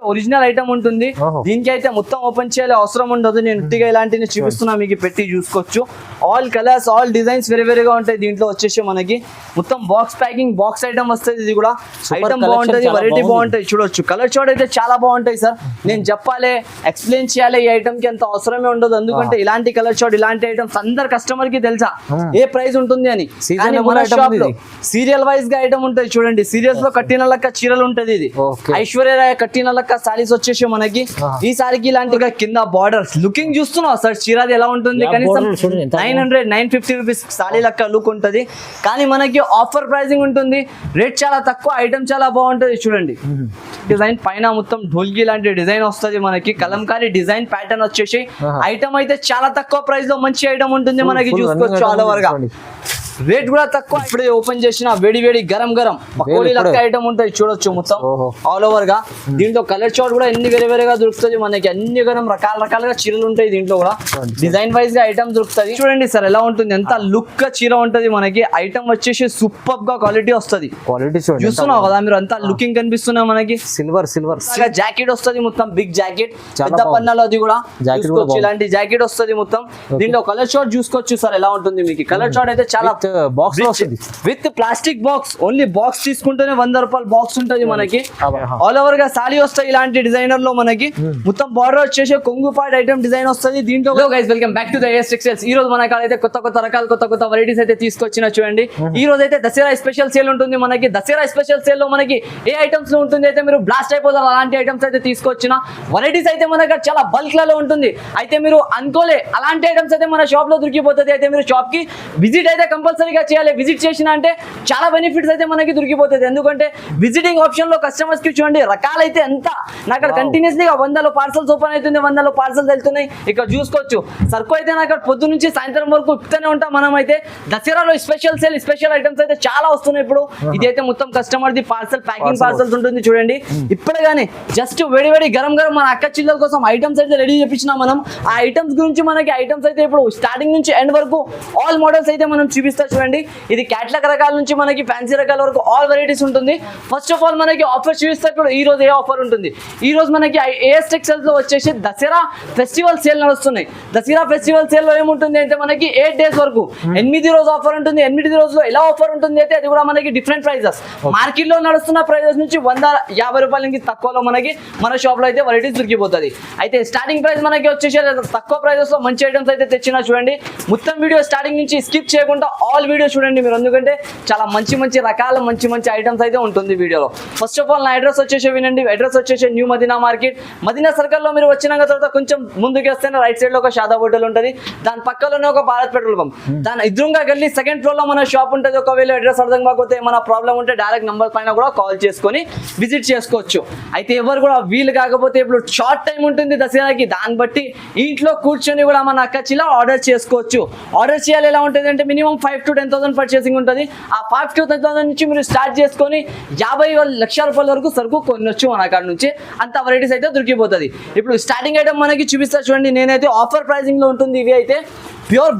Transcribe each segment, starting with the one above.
Original item ఉంటుంది. దీనికి అయితే మొత్తం ఓపెన్ చేయాలి అవసరం ఉండదు. నేను ఉట్టిగా ఇలాంటివి చూపిస్తున్నా, మీకు పెట్టి చూసుకోవచ్చు. ఆల్ కలర్స్ ఆల్ డిజైన్స్ వేరేగా ఉంటాయి. దీంట్లో వచ్చేసి మనకి మొత్తం బాక్స్ ప్యాకింగ్ బాక్స్ ఐటమ్ వస్తుంది. ఇది కూడా ఐటమ్ బాగుంటది, వెరైటీ బాగుంటాయి. చూడొచ్చు కలర్ చార్ట్ అయితే చాలా బాగుంటాయి సార్. నేను చెప్పాలి ఎక్స్ప్లెయిన్ చేయాలి ఈ ఐటమ్ కి అంత అవసరమే ఉండదు. ఎందుకంటే ఇలాంటి కలర్ చార్ట్ ఇలాంటి ఐటమ్స్ అందరు కస్టమర్ కి తెలుసా ఏ ప్రైస్ ఉంటుంది అని. సీరియల్ వైజ్ గా ఐటమ్ ఉంటుంది. చూడండి సీరియల్స్ లో కట్టిన లెక్క చీరలు ఉంటది. ఇది ఐశ్వర్యరాయ్ కట్టిన లెక్క సారీస్ వచ్చేసి మనకి ఈ సారికి ఇలాంటి కింద బార్డర్స్ లుకింగ్ చూస్తున్నావు సార్. చీరది ఎలా ఉంటుంది కనీసం 900-950 రూపీస్ సారీ లెక్క లుక్ ఉంటది. కానీ మనకి ఆఫర్ ప్రైసింగ్ ఉంటుంది. రేట్ చాలా తక్కువ, ఐటమ్ చాలా బాగుంటది. చూడండి డిజైన్ పైన మొత్తం ఢోల్కి లాంటి డిజైన్ వస్తుంది మనకి. కలంకారీ డిజైన్ ప్యాటర్న్ వచ్చేసి ఐటమ్ అయితే చాలా తక్కువ ప్రైస్ లో మంచి ఐటమ్ ఉంటుంది మనకి. చూసుకోవచ్చు ఆల్ ఓవర్ గా రేట్ కూడా తక్కువ. ఇప్పుడే ఓపెన్ చేసిన వేడి గరం పకోడీ లెక్క ఐటమ్ ఉంటాయి. చూడొచ్చు మొత్తం ఆల్ ఓవర్ గా. దీంట్లో కలర్ చార్ట్ కూడా ఎన్ని వేరేగా దొరుకుతుంది మనకి. అన్ని రకాలుగా చీరలు ఉంటాయి. దీంట్లో కూడా డిజైన్ వైజ్ గా ఐటమ్ దొరుకుతుంది. చూడండి సార్ ఎలా ఉంటుంది, ఎంత లుక్ గా చీర ఉంటది మనకి. ఐటమ్ వచ్చేసి సూపర్ గా క్వాలిటీ వస్తుంది. చూస్తున్నావు కదా మీరు, అంతా లుకింగ్ కనిపిస్తున్నా మనకి. సిల్వర్ జాకెట్ వస్తుంది మొత్తం, బిగ్ జాకెట్ పెద్ద పన్నాలో. అది కూడా చూసుకోవచ్చు ఇలాంటి జాకెట్ వస్తుంది మొత్తం. దీంట్లో కలర్ చార్ట్ చూసుకోవచ్చు సార్ ఎలా ఉంటుంది మీకు. కలర్ చార్ట్ అయితే చాలా box with plastic box. Only box తీసుకుంటేనే 100 రూపాయల బాక్స్ ఉంటుంది మనకి. ఆల్ ఓవర్ గా సారీ వస్తాయి ఇలాంటి డిజైనర్ లో మనకి. మొత్తం బార్డర్ వచ్చేసి కొంగుపాట్ ఐటమ్ డిజైన్ వస్తుంది దీంట్లో. Guys welcome back to the AS Textiles. ఈ రోజు మన కాడ అయితే కొత్త రకాల కొత్త వెరైటీస్ అయితే తీసుకొచ్చిన. చూడండి ఈ రోజు అయితే దసరా స్పెషల్ సేల్ ఉంటుంది మనకి. దసరా స్పెషల్ సేల్ లో మనకి ఏ ఐటమ్స్ లో ఉంటుంది అయితే మీరు బ్లాస్ట్ అయిపోతారు. అలాంటి ఐటమ్స్ అయితే తీసుకొచ్చిన. వెరైటీస్ అయితే మన దగ్గర చాలా బల్క్ లలో ఉంటుంది. అయితే మీరు అనుకోలే అలాంటి ఐటమ్స్ అయితే మన షాప్ లో దొరికిపోతుంది. అయితే మీరు షాప్ కి విజిట్ అయితే కంపల్సరీగా చేయాలి. విజిట్ చేసిన అంటే చాలా బెనిఫిట్స్ అయితే మనకి దొరికిపోతుంది. ఎందుకంటే విజిటింగ్ ఆప్షన్ లో కస్టమర్స్ కి చూడండి రకాలైతే ఎంత నాకు కంటిన్యూస్లీగా 100 పార్సల్స్ ఓపెన్ అవుతుంది, 100 పార్సల్స్ వెళ్తున్నాయి. ఇక్కడ చూసుకోవచ్చు సరుకు అయితే నాకు పొద్దు నుంచి సాయంత్రం వరకు ఇస్తూనే ఉంటాం. మనం అయితే దసరాలో స్పెషల్ సేల్ స్పెషల్ ఐటమ్స్ అయితే చాలా వస్తున్నాయి. ఇప్పుడు ఇదైతే మొత్తం customer the parcel packing parcels ఉంటుంది. చూడండి ఇప్పుడే కానీ జస్ట్ వేడి గరం మన అక్క చిల్లల కోసం ఐటమ్స్ అయితే రెడీ చేపించినా మనం. ఆ ఐటమ్స్ గురించి మనకి ఐటమ్స్ అయితే ఇప్పుడు స్టార్టింగ్ నుంచి ఎండ్ వరకు ఆల్ మోడల్స్ అయితే మనం చూపిస్తా. చూడండి ఇది క్యాటలాగ్ రకాల నుంచి మనకి ఫ్యాన్సీ రకాల వరకు ఆల్ వెరైటీస్ ఉంటుంది. ఫస్ట్ ఆఫ్ ఆల్ మనకి ఆఫర్ చూపిస్తే ఈ రోజు ఏ ఆఫర్ ఉంటుంది. ఈ రోజు మనకి AS Textiles లో వచ్చేసి దసరా ఫెస్టివల్ సేల్ నడుస్తున్నాయి. దసరా ఫెస్టివల్ సేల్ లో ఏముంటుంది అంటే మనకి 8 డేస్ వరకు 8 రోజు ఆఫర్ ఉంటుంది. 8 రోజుల్లో ఎలా ఆఫర్ ఉంటుంది అయితే అది కూడా మనకి డిఫరెంట్ ప్రైజెస్. మార్కెట్ లో నడుస్తున్న ప్రైజెస్ నుంచి 150 రూపాయలకి తక్కువలో మనకి మన షాప్ లో అయితే వెరైటీస్ దొరికిపోతుంది. అయితే స్టార్టింగ్ ప్రైస్ మనకి వచ్చేసి తక్కువ ప్రైజెస్ లో మంచి ఐటమ్స్ అయితే తెచ్చినా. చూడండి మొత్తం వీడియో స్టార్టింగ్ నుంచి స్కిప్ చేయకుండా ఆల్ వీడియో చూడండి మీరు. ఎందుకంటే చాలా మంచి రకాల మంచి ఐటమ్స్ అయితే ఉంటుంది వీడియోలో. ఫస్ట్ ఆఫ్ ఆల్ నా అడ్రస్ వచ్చేసి వినండి. అడ్రస్ వచ్చేసి new Madina market, Madina circle లో మీరు వచ్చిన తర్వాత కొంచెం ముందుకు వస్తేనే రైట్ సైడ్ లో ఒక షాదా హోటల్ ఉంటుంది. దాని పక్కలోనే ఒక భారత్ పెట్రోల్ పంప్. దాని ఎదురుగా వెళ్ళి సెకండ్ ఫ్లోర్ లో మన షాప్ ఉంటుంది. ఒకవేళ అడ్రస్ అర్థం కాకపోతే మన ప్రాబ్లం ఉంటే డైరెక్ట్ నంబర్ పైన కూడా కాల్ చేసుకొని విజిట్ చేసుకోవచ్చు. అయితే ఎవరు కూడా వీలు కాకపోతే ఇప్పుడు షార్ట్ టైం ఉంటుంది దసరాకి, దాన్ని బట్టి ఇంట్లో కూర్చొని కూడా మన అక్కచిలా ఆర్డర్ చేసుకోవచ్చు. ఆర్డర్ చేయాలి ఎలా ఉంటుంది అంటే మినిమం 5 to 10,000 పర్చేసింగ్ ఉంటుంది. ఆ 5 to 10,000 నుంచి మీరు స్టార్ట్ చేసుకొని 50 లక్షల రూపాయల వరకు సరుకు కొనొచ్చు మన కాడ నుంచి. అంత వెరైటీస్ అయితే దొరికిపోతుంది. ఇప్పుడు స్టార్టింగ్ ఐటమ్ మనకి చూపిస్తా చూడండి. నేనైతే ఆఫర్ ప్రైసింగ్ లో ఉంటుంది. ఇవి అయితే ప్యూర్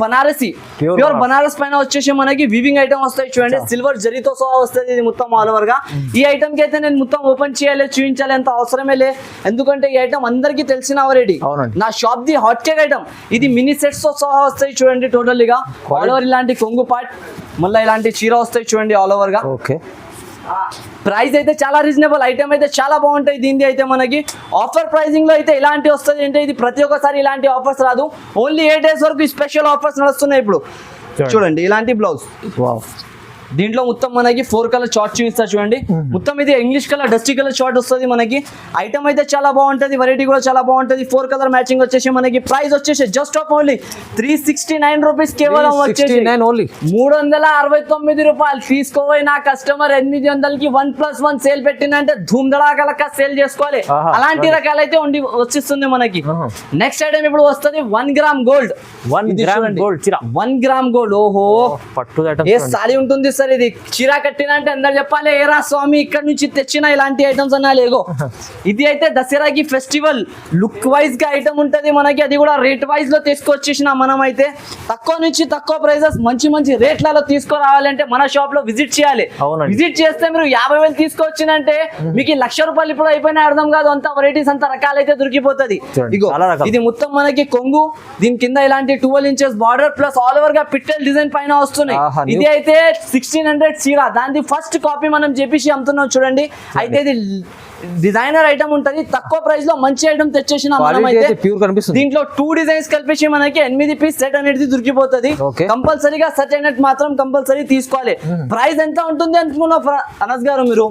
బనారస్ పైన వచ్చేసి మనకి వివింగ్ ఐటమ్ వస్తాయి. చూడండి సిల్వర్ జరీతో సహా వస్తుంది. ఇది మొత్తం ఆల్ ఓవర్ గా. ఈ ఐటమ్ కి అయితే నేను మొత్తం ఓపెన్ చేయాలి చూపించాలి అంత అవసరమే లే. ఎందుకంటే ఈ ఐటమ్ అందరికి తెలిసిన వెరైటీ. నా shop the hot cake item. ఇది మినీ సెట్స్ తో సహా వస్తాయి. చూడండి టోటల్ గా ఆల్ ఓవర్ ఇలాంటి కొంగు పార్ట్, మళ్ళీ ఇలాంటి చీర వస్తాయి. చూడండి ఆల్ ఓవర్ గా. ప్రైస్ అయితే చాలా రీజనబుల్. ఐటమ్ అయితే చాలా బాగుంటాయి. దీనిది అయితే మనకి ఆఫర్ ప్రైసింగ్ లో అయితే ఇలాంటి వస్తుంది అంటే ఇది ప్రతి ఒక్కసారి ఇలాంటి ఆఫర్స్ రాదు. ఓన్లీ 8 డేస్ వరకు స్పెషల్ ఆఫర్స్ నడుస్తున్నాయి. ఇప్పుడు చూడండి ఇలాంటి బ్లౌజ్. దీంట్లో మొత్తం మనకి 4 కలర్ చార్ట్ చూపిస్తా చూడండి. మొత్తం ఇది English colour dusty colour chart వస్తుంది మనకి. ఐటమ్ అయితే చాలా బాగుంటుంది. వెరైటీ కూడా చాలా బాగుంటుంది. 4 కలర్ మ్యాచింగ్ వచ్చేసి మనకి ప్రైస్ వచ్చేసి జస్ట్ ఆఫ్ ఓన్లీ 369 రూపీస్. కేవలం వచ్చేసి 369 రూపాయలు. తీసుకోపోయి నా కస్టమర్ 800కి 1+1 సేల్ పెట్టిందంటే ధూమ్ ధడాకలక సేల్ చేసుకోవాలి. అలాంటి రకాలైతే వచ్చిస్తుంది మనకి. నెక్స్ట్ ఐటమ్ ఇప్పుడు వస్తుంది 1 గ్రామ్ గోల్డ్. 1 gram gold. ఓహో ఏ సారీ ఉంటుంది సార్ ఇది చీర కట్టిన అంటే అందరు చెప్పాలి ఏరా స్వామి ఇక్కడ నుంచి తెచ్చిన ఇలాంటి ఐటమ్స్ అన్నా లేగో. ఇది అయితే దసరాకి ఫెస్టివల్ లుక్ వైజ్ గా ఐటమ్ ఉంటది మనకి, అది కూడా రేట్ వైజ్ లో తీసుకొచ్చేసిన మనం అయితే తక్కువ నుంచి తక్కువ ప్రైజెస్ మంచి మంచి రేట్లలో తీసుకురావాలంటే మన షాప్ లో విజిట్ చేయాలి. విజిట్ చేస్తే మీరు 50,000 తీసుకొచ్చినంటే మీకు 1,00,000 రూపాయలు ఇప్పుడు అయిపోయినా అర్థం కాదు, అంత వెరైటీస్ అంత రకాలైతే దొరికిపోతుంది. ఇగో ఇది మొత్తం మనకి కొంగు, దీని కింద ఇలాంటి 12 inches border plus all over గా పిట్టెల్ డిజైన్ పైన వస్తున్నాయి. ఇది అయితే 1600 చీర, దాని ఫస్ట్ కాపీ మనం చేపించి అమ్ముతున్నాం చూడండి. అయితే ఇది డిజైనర్ ఐటమ్ ఉంటది, తక్కువ ప్రైస్ లో మంచి ఐటమ్ తెచ్చేసిన మనం అయితే. దీంట్లో 2 డిజైన్స్ కలిపేసి మనకి 8 పీస్ సెట్ అనేది దొరికిపోతుంది. కంపల్సరీగా సెట్ అయినట్టు మాత్రం కంపల్సరీ తీసుకోవాలి. ప్రైస్ ఎంత ఉంటుంది అనుకున్నా అనస్ గారు మీరు?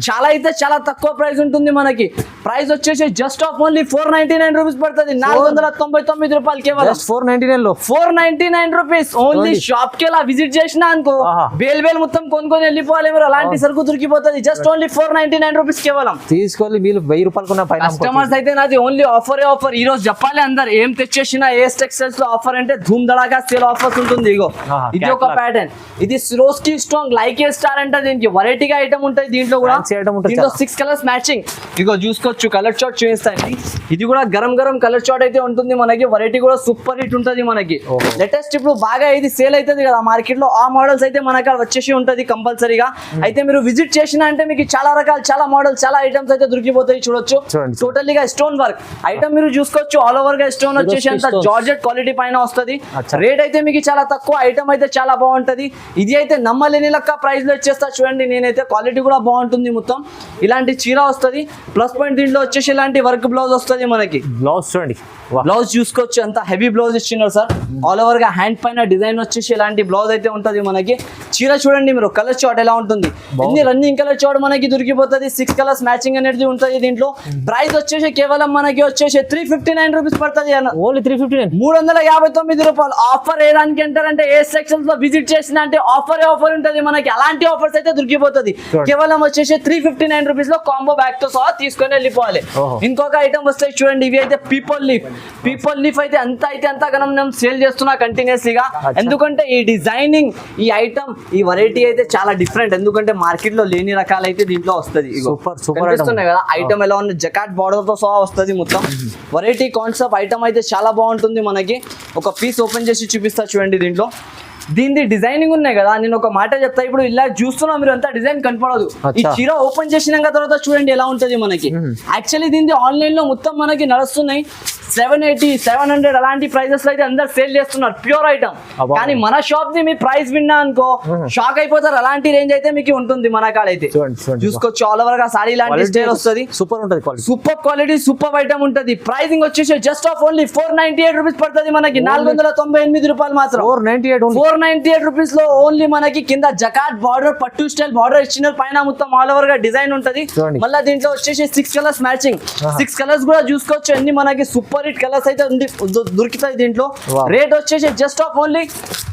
చాలా అయితే చాలా తక్కువ ప్రైస్ ఉంటుంది మనకి. ప్రైస్ వచ్చేసి జస్ట్ ఆఫ్ ఓన్లీ 499 రూపీస్ పడుతుంది, 499 రూపాయలు కేవలం. 499 రూపీస్ ఓన్లీ. షాప్ కి ఇలా విజిట్ చేసినా అనుకో బేల్ మొత్తం కొనుక్కొని వెళ్ళిపోవాలి మీరు, అలాంటి సరుకు దొరికిపోతుంది. జస్ట్ ఓన్లీ 499 రూపీస్ కేవలం. తీసుకోవాలి మీరు 1000 రూపాయలు పైన. కస్టమర్స్ అయితే నాది ఓన్లీ ఆఫర్ ఈ రోజు చెప్పాలి అందరు ఏం తెచ్చేసిన ఏఎస్ టెక్స్టైల్స్ లో ఆఫర్ అంటే ధూమ్ దడాగా సేల్ ఆఫర్స్ ఉంటుంది. ఇగో ఇది ఒక ప్యాటర్న్, ఇది సిరోస్కి స్ట్రాంగ్ లైక్ ఏ స్టార్ అంటే దీనికి వెరైటీగా ఐటమ్ ఉంటుంది. దీంట్లో కూడా 6 కలర్స్ మ్యాచింగ్. ఇగో చూసుకోవచ్చు, కలర్ చార్ట్ చూపిస్తాను. ఇది కూడా గరం కలర్ చార్ట్ అయితే ఉంటుంది మనకి. వెరైటీ కూడా సూపర్ హిట్ ఉంటుంది మనకి. లేటెస్ట్ ఇప్పుడు బాగా ఇది సేల్ అవుతుంది కదా మార్కెట్ లో, ఆ మోడల్స్ అయితే మనకి వచ్చేసి ఉంటది కంపల్సరీగా. అయితే మీరు విజిట్ చేసిన అంటే మీకు చాలా రకాలు, చాలా మోడల్స్, చాలా ఐటమ్స్ అయితే దొరికిపోతాయి. చూడొచ్చు టోటల్లీగా స్టోన్ వర్క్ ఐటమ్ మీరు చూసుకోవచ్చు. ఆల్ ఓవర్ గా స్టోన్ వచ్చేసి అంత జార్జెట్ క్వాలిటీ పైన వస్తుంది. రేట్ అయితే మీకు చాలా తక్కువ, ఐటమ్ అయితే చాలా బాగుంటది. ఇది అయితే నమ్మలేని లెక్క ప్రైస్ లో వచ్చేస్తా చూడండి. నేనైతే క్వాలిటీ కూడా బాగుంటుంది. మొత్తం ఇలాంటి చీర వస్తుంది. ప్లస్ పాయింట్ దీంట్లో వచ్చేసి ఇలాంటి వర్క్ బ్లౌజ్ వస్తుంది మనకి. బ్లౌజ్ చూడండి, బ్లౌజ్ చూసుకోవచ్చు, అంత హెవీ బ్లౌజ్ ఇచ్చినారు సార్. ఆల్ ఓవర్ గా హ్యాండ్ పైన డిజైన్ వచ్చేసి ఇలాంటి బ్లౌజ్ అయితే ఉంటది మనకి. చీర చూడండి మీరు, కలర్ చార్ట్ ఎలా ఉంటుంది, అన్ని రన్నింగ్ కలర్ చార్ట్ మనకి దొరికిపోతుంది. 6 కలర్స్ మ్యాచింగ్ అనేది ఉంటుంది దీంట్లో. ప్రైస్ వచ్చేసి కేవలం మనకి వచ్చేసి 359 రూపీస్ పడుతుంది. ఓన్లీ 359, 359 రూపాయలు. ఆఫర్ ఏదానికి అంటారంటే ఏ సెక్షన్స్ లో విజిట్ చేసిన అంటే ఆఫర్ ఉంటుంది మనకి. అలాంటి ఆఫర్స్ అయితే దొరికిపోతుంది. కేవలం వచ్చేసి 359 రూపీస్ లో కాంబో బ్యాగ్ తో సహా తీసుకొని వెళ్ళిపోవాలి. ఇంకొక ఐటమ్ వస్తాయి చూడండి, ఇవి అయితే పీపుల్ లీఫ్ అయితే అంత మనం సేల్ చేస్తున్నా కంటిన్యూస్లీగా. ఎందుకంటే ఈ డిజైనింగ్, ఈ ఐటమ్, ఈ వెరైటీ అయితే చాలా డిఫరెంట్. ఎందుకంటే మార్కెట్ లో లేని రకాలు అయితే దీంట్లో వస్తుంది. కనిపిస్తున్నాయి కదా ఐటమ్ ఎలా ఉంది, జకాట్ బార్డర్ తో సహా వస్తుంది మొత్తం. వెరైటీ కాన్సెప్ట్ ఐటమ్ అయితే చాలా బాగుంటుంది మనకి. ఒక పీస్ ఓపెన్ చేసి చూపిస్తా చూడండి. దీంట్లో దీని డిజైనింగ్ ఉన్నాయి కదా, నేను ఒక మాట చెప్తా. ఇప్పుడు ఇలా చూస్తున్నా మీరు, అంతా డిజైన్ కనపడదు. ఈ చీర ఓపెన్ చేసినాక తర్వాత చూడండి ఎలా ఉంటది మనకి. యాక్చువల్లీ దీన్ని ఆన్లైన్ లో మొత్తం మనకి నడుస్తున్నాయి 780, 700 అలాంటి ప్రైజెస్ లో అయితే అందరు సేల్ చేస్తున్నారు ప్యూర్ ఐటమ్. కానీ మన షాప్ ది మీ ప్రైస్ విన్నా అనుకో షాక్ అయిపోతారు. అలాంటి రేంజ్ అయితే మీకు ఉంటుంది మన కాడ అయితే. చూసుకోవచ్చు, ఆల్ ఓవర్ గా సారీ లాంటి స్టైల్ వస్తుంది. సూపర్ ఉంటుంది, సూపర్ క్వాలిటీ, సూపర్ ఐటమ్ ఉంటుంది. ప్రైసింగ్ వచ్చేసి జస్ట్ ఆఫ్ ఓన్లీ 498 రూపీస్ పడుతుంది మనకి. 498 రూపాయలు మాత్రం. 498 రూపీస్ లో ఓన్లీ మనకి. కింద జకాట్ బార్డర్, పట్టు స్టైల్ బార్డర్ ఇచ్చిన, పైన మొత్తం ఆల్ ఓవర్ గా డిజైన్ ఉంటది. మళ్ళీ దీంట్లో వచ్చేసి 6 కలర్స్ మ్యాచింగ్. 6 కలర్స్ కూడా చూసుకోవచ్చు, అన్ని మనకి సూపర్ హిట్ కలర్స్ అయితే దొరుకుతాయి దీంట్లో. రేట్ వచ్చేసి జస్ట్ ఆఫ్ ఓన్లీ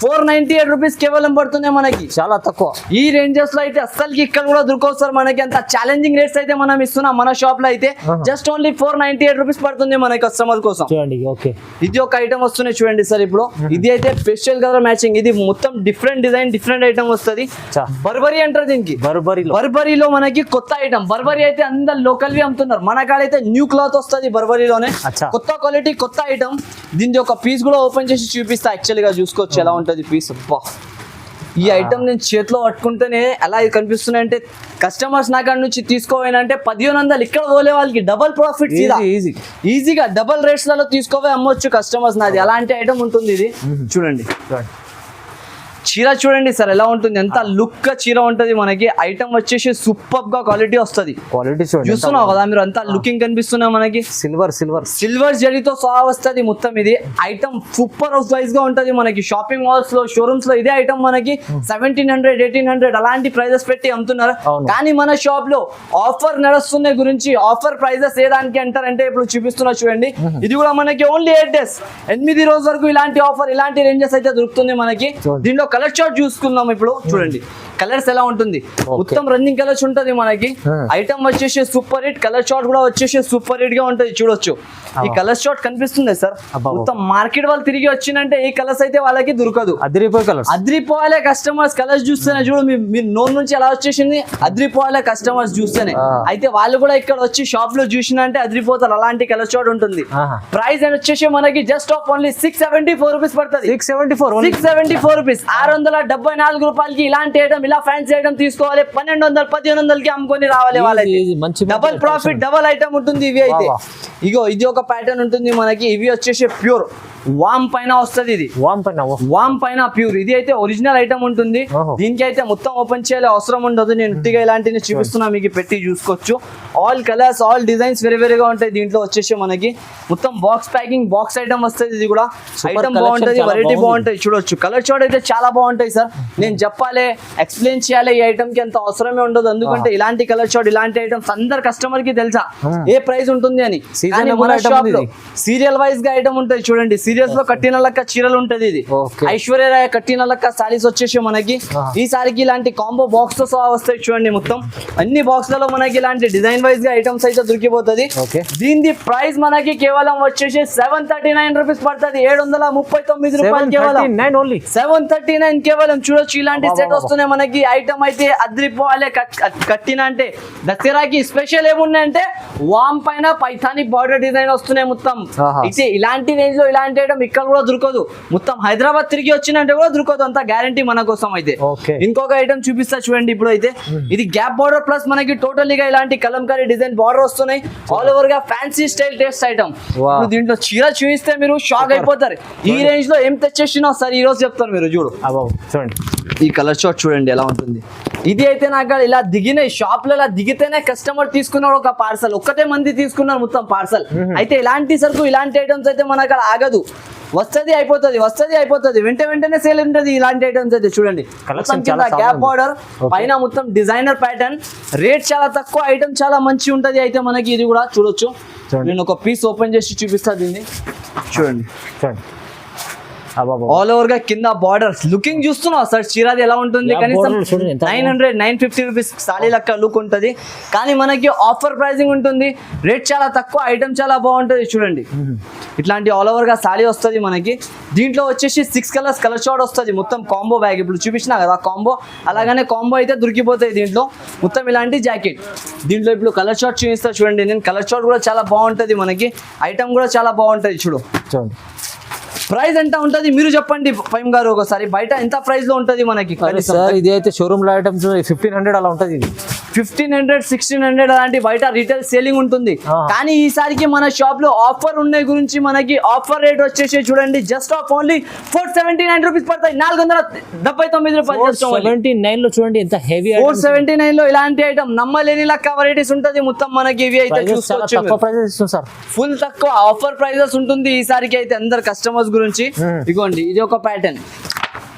498 రూపీస్ కేవలం పడుతుంది మనకి. చాలా తక్కువ. ఈ రేంజెస్ లో అయితే అస్సలకి ఇక్కడ కూడా దొరకవు సార్ మనకి. అంత ఛాలెంజింగ్ రేట్స్ అయితే మనం ఇస్తున్నాం మన షాప్ లో అయితే. జస్ట్ ఓన్లీ 498 రూపీస్ పడుతుంది మన కస్టమర్ కోసం. ఇది ఒక ఐటమ్ వస్తున్నాయి చూడండి సార్. ఇప్పుడు ఇది అయితే స్పెషల్ కలర్ మ్యాచింగ్. ఇది మొత్తం డిఫరెంట్ డిజైన్, డిఫరెంట్ ఐటమ్ వస్తుంది. బర్బరీ అంటారు దీనికి. బర్బరీలో మనకి కొత్త ఐటమ్. బర్బరీ అయితే అందరు లోకల్ వి అమ్ముతున్నారు. మన కాడైతే న్యూ క్లాత్ వస్తుంది బర్బరీలోనే. కొత్త క్వాలిటీ, కొత్త ఐటమ్. దీనికి ఒక పీస్ కూడా ఓపెన్ చేసి చూపిస్తా. యాక్చువల్ గా చూసుకోవచ్చు ఎలా ఉంటది పీస్. ఈ ఐటమ్ నేను చేతిలో పట్టుకుంటేనే ఎలా కనిపిస్తున్నాయి అంటే, కస్టమర్స్ నా కాడ నుంచి తీసుకోవాలంటే 1500 ఇక్కడ పోలే వాళ్ళకి డబల్ ప్రాఫిట్. ఈజీగా డబల్ రేట్స్ లలో తీసుకోవే అమ్మొచ్చు కస్టమర్స్. నాది అలాంటి ఐటమ్ ఉంటుంది. ఇది చూడండి, చీర చూడండి సార్ ఎలా ఉంటుంది, ఎంత లుక్ గా చీర ఉంటది మనకి. ఐటమ్ వచ్చేసి సూపర్ గా క్వాలిటీ వస్తుంది. చూస్తున్నావు కదా మీరు, అంతా లుకింగ్ కనిపిస్తున్నాయి మనకి. సిల్వర్ జరీతో సహా వస్తుంది మొత్తం. ఇది ఐటమ్ సూపర్ హౌస్ వైజ్ గా ఉంటది మనకి. షాపింగ్ మాల్స్ లో, షోరూమ్స్ లో ఇదే ఐటమ్ మనకి 1700, 1800 అలాంటి ప్రైజెస్ పెట్టి అమ్ముతున్నారు. కానీ మన షాప్ లో ఆఫర్ నడుస్తున్న గురించి, ఆఫర్ ప్రైజెస్ ఏదానికి అంటారంటే ఇప్పుడు చూపిస్తున్నా చూడండి. ఇది కూడా మనకి ఓన్లీ 8 days, 8 రోజుల వరకు ఇలాంటి ఆఫర్, ఇలాంటి రేంజెస్ అయితే దొరుకుతుంది మనకి. దీంట్లో కలర్ చార్ట్ చూసుకుందాం ఇప్పుడు. చూడండి కలర్స్ ఎలా ఉంటుంది మొత్తం రన్నింగ్ కలర్స్ ఉంటది మనకి. ఐటమ్ వచ్చేసి సూపర్ హిట్, కలర్ షార్ట్ కూడా వచ్చేసి సూపర్ హిట్ గా ఉంటది చూడొచ్చు. ఈ కలర్ షార్ట్ కనిపిస్తుంది సార్, మొత్తం మార్కెట్ వాళ్ళు తిరిగి వచ్చిందంటే ఈ కలర్స్ అయితే వాళ్ళకి దొరకదు. అద్రిపోవాలే కస్టమర్స్ కలర్స్ చూస్తేనే చూడు, మీ నోన్ నుంచి ఎలా వచ్చేసింది, అద్రిపోవాలే కస్టమర్స్ చూస్తేనే. అయితే వాళ్ళు కూడా ఇక్కడ వచ్చి షాప్ లో చూసినంటే అద్రిపోతారు, అలాంటి కలర్ షార్ట్ ఉంటుంది. ప్రైస్ వచ్చేసి మనకి జస్ట్ ఆఫ్ ఓన్లీ 674 రూపీస్ పడుతుంది. 674 రూపీస్, 674 రూపాయలకి ఇలాంటి ఐటమ్, ఇలా ఫ్యాన్సీ ఐటమ్ తీసుకోవాలి. 1200-1500కి అమ్ముకొని రావాలి వాళ్ళకి. డబల్ ప్రాఫిట్, డబల్ ఐటమ్ ఉంటుంది. ఇవి అయితే ఇగో ఇది ఒక ప్యాటర్న్ ఉంటుంది మనకి. ఇవి వచ్చేసి ప్యూర్ వామ్ పైన వస్తుంది. ఇది వామ్ పైన ప్యూర్, ఇది అయితే ఒరిజినల్ ఐటమ్ ఉంటుంది. దీనికి అయితే మొత్తం ఓపెన్ చేయాలి అవసరం ఉండదు. నేను ఉట్టిగా ఇలాంటివి చూపిస్తున్నా, మీకు పెట్టి చూసుకోవచ్చు. ఆల్ కలర్స్, ఆల్ డిజైన్స్ వేరేగా ఉంటాయి. దీంట్లో వచ్చేసి మనకి మొత్తం బాక్స్ ప్యాకింగ్, బాక్స్ ఐటమ్ వస్తుంది. ఇది కూడా ఐటమ్ బాగుంటది, వెరైటీ బాగుంటాయి చూడొచ్చు. కలర్ షార్ట్ అయితే చాలా బాగుంటాయి సార్. నేను చెప్పాలి, ఎక్స్ప్లెయిన్ చేయాలి, ఈ ఐటమ్ కి అంత అవసరమే ఉండదు. ఎందుకంటే ఇలాంటి కలర్ షార్ట్, ఇలాంటి ఐటమ్స్ అందరు కస్టమర్ కి తెలుసా ఏ ప్రైస్ ఉంటుంది అని. సీరియల్ వైజ్ గా ఐటమ్ ఉంటాయి చూడండి. సీరియల్స్ లో కట్టిన లెక్క చీరలు ఉంటది. ఇది ఐశ్వర్యరాయ కట్టిన లెక్క సారీస్ వచ్చేసి మనకి ఈ సారికి ఇలాంటి కాంబో బాక్స్ తో సహా వస్తాయి చూడండి. మొత్తం అన్ని బాక్స్ లలో మనకి ఇలాంటి డిజైన్ వైజ్ గా ఐటమ్స్ అయితే దొరికిపోతుంది. దీని ప్రైస్ మనకి కేవలం వచ్చేసి 739 రూపీస్ పడుతుంది. 739 రూపాయలు కేవలం. 739 కేవలం. చూడొచ్చు ఇలాంటి సెట్ వస్తున్నాయి మనకి. ఐటమ్ అయితే అద్రిపోవాలి కట్టిన అంటే. దసరాకి స్పెషల్ ఏమున్నాయంటే వామ్ పైన పైథాని బార్డర్ డిజైన్ వస్తున్నాయి మొత్తం. అయితే ఇలాంటి రేంజ్ లో ఇలాంటి ఐటమ్ ఇక్కడ కూడా దొరకదు. మొత్తం హైదరాబాద్ తిరిగి వచ్చినంటే కూడా దొరకదు, అంత గ్యారంటీ మన కోసం అయితే. ఇంకొక ఐటమ్ చూపిస్తా చూడండి. ఇప్పుడు అయితే ఇది గ్యాప్ బార్డర్ ప్లస్ మనకి టోటల్ గా ఇలాంటి కలంకారీ డిజైన్ బార్డర్ వస్తున్నాయి. ఆల్ ఓవర్ గా ఫ్యాన్సీ స్టైల్ టేస్ట్ ఐటమ్. దీంట్లో చీర చూపిస్తే మీరు షాక్ అయిపోతారు. ఈ రేంజ్ లో ఏం తెచ్చేసినా సార్ ఈ రోజు చెప్తారు మీరు. చూడండి ఈ కలర్ షార్ట్ చూడండి ఎలా ఉంటుంది. ఇది అయితే నాకు ఇలా దిగినాయి షాప్ లో, ఇలా దిగితేనే కస్టమర్ తీసుకున్నాడు ఒక పార్సల్. ఒక్కటే మంది తీసుకున్నారు మొత్తం పార్సల్. అయితే ఇలాంటి సరుకు, ఇలాంటి ఐటమ్స్ అయితే మనకు ఆగదు. వస్తుంది అయిపోతుంది, వెంటనే సేల్ ఉంటుంది. ఇలాంటి ఐటమ్స్ అయితే చూడండి. గ్యాప్ బార్డర్ పైన మొత్తం డిజైనర్ ప్యాటర్న్, రేట్ చాలా తక్కువ, ఐటమ్ చాలా మంచి ఉంటది. అయితే మనకి ఇది కూడా చూడొచ్చు. నేను ఒక పీస్ ఓపెన్ చేసి చూపిస్తా దీన్ని. చూడండి ఆల్ ఓవర్ గా కింద బార్డర్స్ లుకింగ్ చూస్తున్నావు సార్. చీరాది ఎలా ఉంటుంది, కనీసం 900-950 రూపీస్ సారీ లెక్క లుక్ ఉంటుంది. కానీ మనకి ఆఫర్ ప్రైసింగ్ ఉంటుంది, రేట్ చాలా తక్కువ, ఐటమ్ చాలా బాగుంటుంది. చూడండి ఇట్లాంటి ఆల్ ఓవర్ గా సారీ వస్తుంది మనకి. దీంట్లో వచ్చేసి 6 కలర్స్ కలర్ షార్ట్ వస్తుంది. మొత్తం కాంబో బ్యాగ్ ఇప్పుడు చూపించినా కదా కాంబో, అలాగనే కాంబో అయితే దొరికిపోతాయి దీంట్లో. మొత్తం ఇలాంటి జాకెట్ దీంట్లో ఇప్పుడు కలర్ షార్ట్ చూపిస్తా చూడండి. నేను కలర్ షార్ట్ కూడా చాలా బాగుంటుంది మనకి. ఐటమ్ కూడా చాలా బాగుంటుంది. చూడండి ప్రైస్ ఎంత ఉంటది మీరు చెప్పండి ఫైమ్ గారు ఒకసారి. బయట ఎంత ప్రైస్ లో ఉంటది మనకి? సార్ ఇది అయితే షోరూమ్ లో ఐటమ్స్ 1500 అలా ఉంటది. 1500-1600 అలాంటి బయట రీటైల్ సేలింగ్ ఉంటుంది. కానీ ఈసారికి మన షాప్ లో ఆఫర్ ఉన్నాయి గురించి మనకి ఆఫర్ రేట్ వచ్చేసి చూడండి జస్ట్ ఆఫ్ ఓన్లీ 479 రూపీస్ పడతాయి. 479 రూపాయలు. 479 లో చూడండి ఎంత హెవీ. 479 లో ఇలాంటి ఐటమ్ నమ్మలేని లెక్క వెరైటీస్ ఉంటది మొత్తం మనకి. ఇవి అయితే చూసుకోవచ్చు సార్, ఫుల్ తక్కువ ఆఫర్ ప్రైజెస్ ఉంటుంది ఈసారికి అయితే అందరు కస్టమర్స్ గురించి. ఇదిగోండి ఇది ఒక ప్యాటర్న్.